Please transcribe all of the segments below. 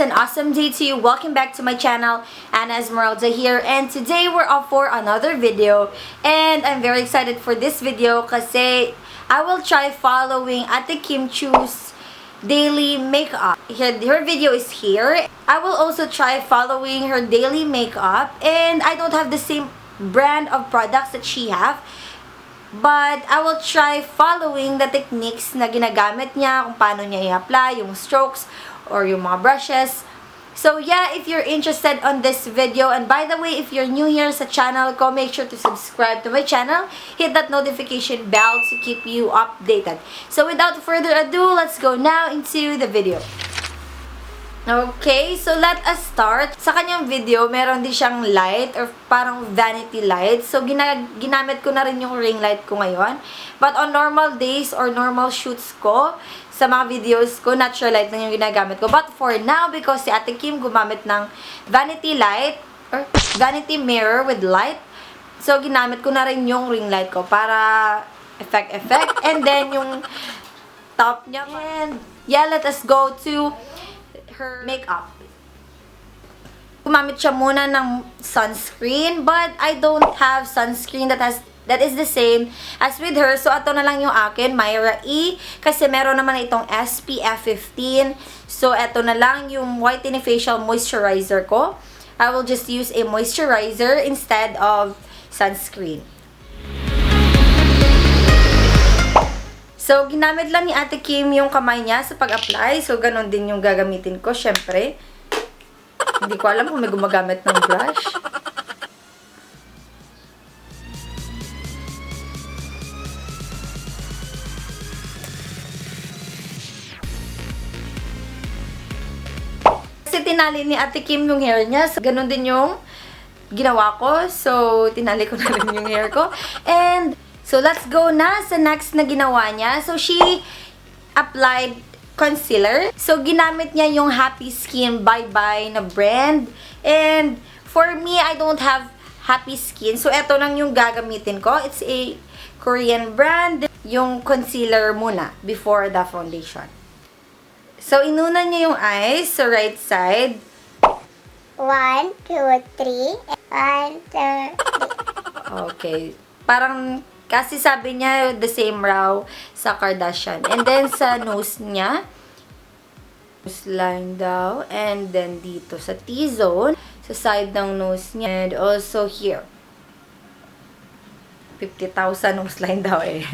an awesome day to you. Welcome back to my channel. Ana Esmeralda here, and today we're off for another video. And I'm very excited for this video kasi I will try following Ate Kim Chiu's daily makeup. Her video is here. I will also try following her daily makeup, and I don't have the same brand of products that she have. But I will try following the techniques na ginagamit niya, kung paano niya i-apply, yung strokes, or yung mga brushes. So yeah, if you're interested on this video, and by the way, if you're new here sa channel ko, make sure to subscribe to my channel. Hit that notification bell to keep you updated. So without further ado, let's go now into the video. Okay, so let us start. Sa kanyang video, meron din siyang light or parang vanity light. So, ginamit ko na rin yung ring light ko ngayon. But on normal days or normal shoots ko, sa mga videos ko, natural light lang yung ginagamit ko. But for now, because si Ate Kim gumamit ng vanity light or vanity mirror with light, so ginamit ko na rin yung ring light ko para effect. And then, yung top niya. And yeah, let us go to her makeup. Gumamit siya muna ng sunscreen, but I don't have sunscreen that is the same as with her. So, ito na lang yung akin, Myra E. Kasi meron naman itong SPF 15. So, ito na lang yung whitening facial moisturizer ko. I will just use a moisturizer instead of sunscreen. So, ginamit lang ni Ate Kim yung kamay niya sa pag-apply. So, ganun din yung gagamitin ko, syempre. Hindi ko alam kung may gumagamit ng brush. Kasi tinali ni Ate Kim yung hair niya. So, ganun din yung ginawa ko. So, tinali ko na rin yung hair ko. And so, let's go na sa next na ginawa niya. So, she applied concealer. So, ginamit niya yung Happy Skin Bye Bye na brand. And, for me, I don't have Happy Skin. So, eto lang yung gagamitin ko. It's a Korean brand. Yung concealer muna before the foundation. So, inuna niya yung eyes sa right side. 1, 2, 3. 1, 2, 3. Okay. Parang kasi sabi niya, the same raw sa Kardashian. And then, sa nose niya, nose line daw. And then, dito sa T-zone, sa side ng nose niya. And also here. 50,000 nose line daw eh.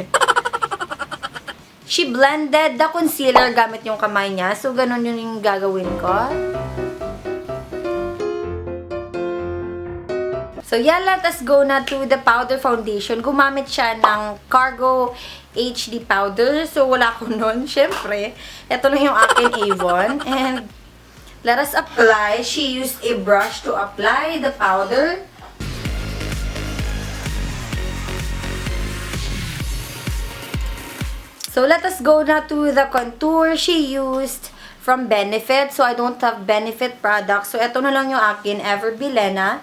She blended the concealer gamit yung kamay niya. So, ganun yun yung gagawin ko. So, yeah, let us go na to the powder foundation. Gumamit siya ng Cargo HD powder. So, wala ko nun. Siyempre, ito lang yung akin Avon. And, let us apply. She used a brush to apply the powder. So, let us go na to the contour. She used from Benefit. So, I don't have Benefit products. So, ito na lang yung akin, Ever Bilena.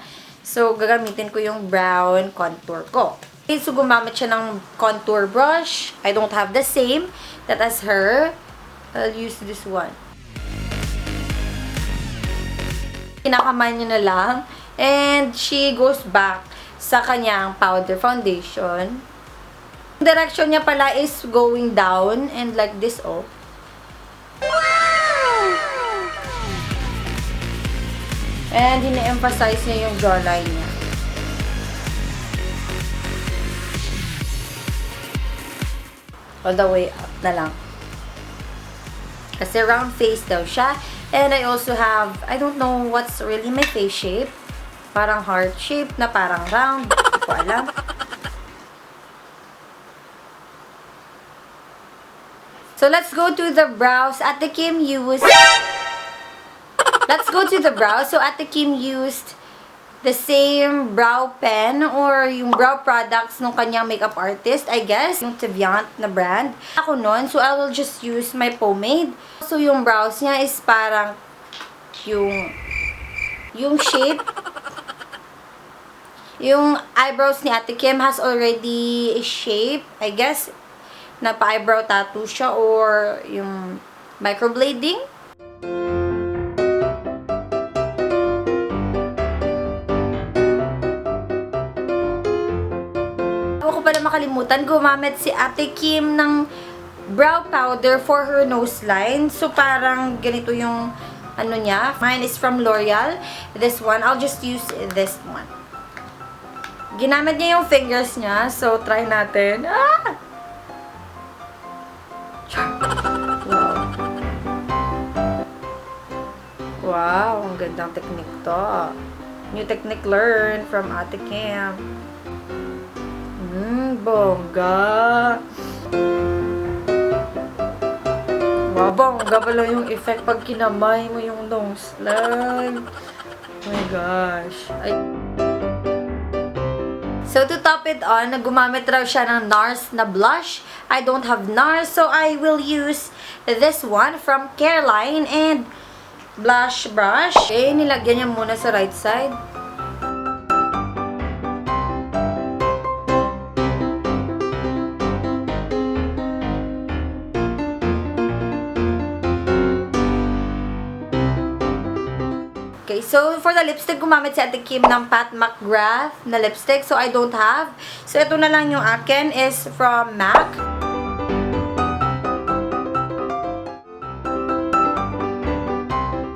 So, gagamitin ko yung brown contour ko. Okay, so gumamit siya ng contour brush. I don't have the same that as her. I'll use this one. Kinakamay niya na lang. And she goes back sa kanyang powder foundation. Yung direction niya pala is going down and like this, oh. And ini-emphasize niya yung jawline niya. All the way up na lang. Kasi round face daw siya. And I also have, I don't know what's really my face shape. Parang heart shape na parang round. Hindi ko alam. So let's go to the brows. Ate Kim used... Let's go to the brow. So, Ate Kim used the same brow pen or yung brow products ng kanyang makeup artist, I guess. Yung Teviant na brand. Ako nun, so I will just use my pomade. So, yung brows niya is parang yung shape. Yung eyebrows ni Ate Kim has already a shape, I guess. Napa-eyebrow tattoo siya or yung microblading. bago ko pala makalimutan, gumamit si Ate Kim ng brow powder for her nose line. So, parang ganito yung ano niya. Mine is from L'Oreal. This one, I'll just use this one. Ginamit niya yung fingers niya. So, try natin. Ah! Wow. Wow, ang gandang technique to. New technique learned from Ate Kim. Bongga. Wow, bongga pala yung effect pag kinamay mo yung nose line. Oh my gosh. So, to top it on, gumamit raw siya ng NARS na blush. I don't have NARS, so I will use this one from Caroline and blush brush. Okay, nilagyan niya muna sa right side. Okay, so for the lipstick, gumamit si Ate Kim ng Pat McGrath na lipstick. So, I don't have. So, ito na lang yung akin is from MAC.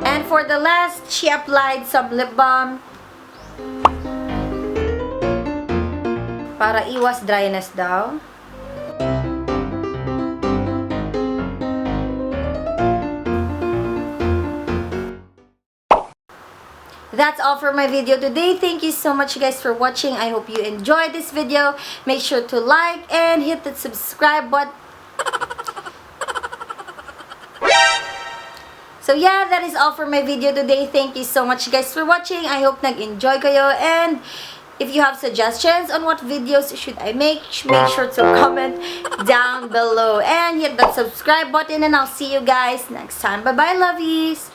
And for the last, she applied some lip balm para iwas dryness daw. That's all for my video today. Thank you so much guys for watching. I hope you enjoyed this video. Make sure to like and hit the subscribe button. So yeah, that is all for my video today. Thank you so much guys for watching. I hope nag-enjoy kayo, and if you have suggestions on what videos should I make sure to comment down below and hit that subscribe button, and I'll see you guys next time. Bye bye, lovies.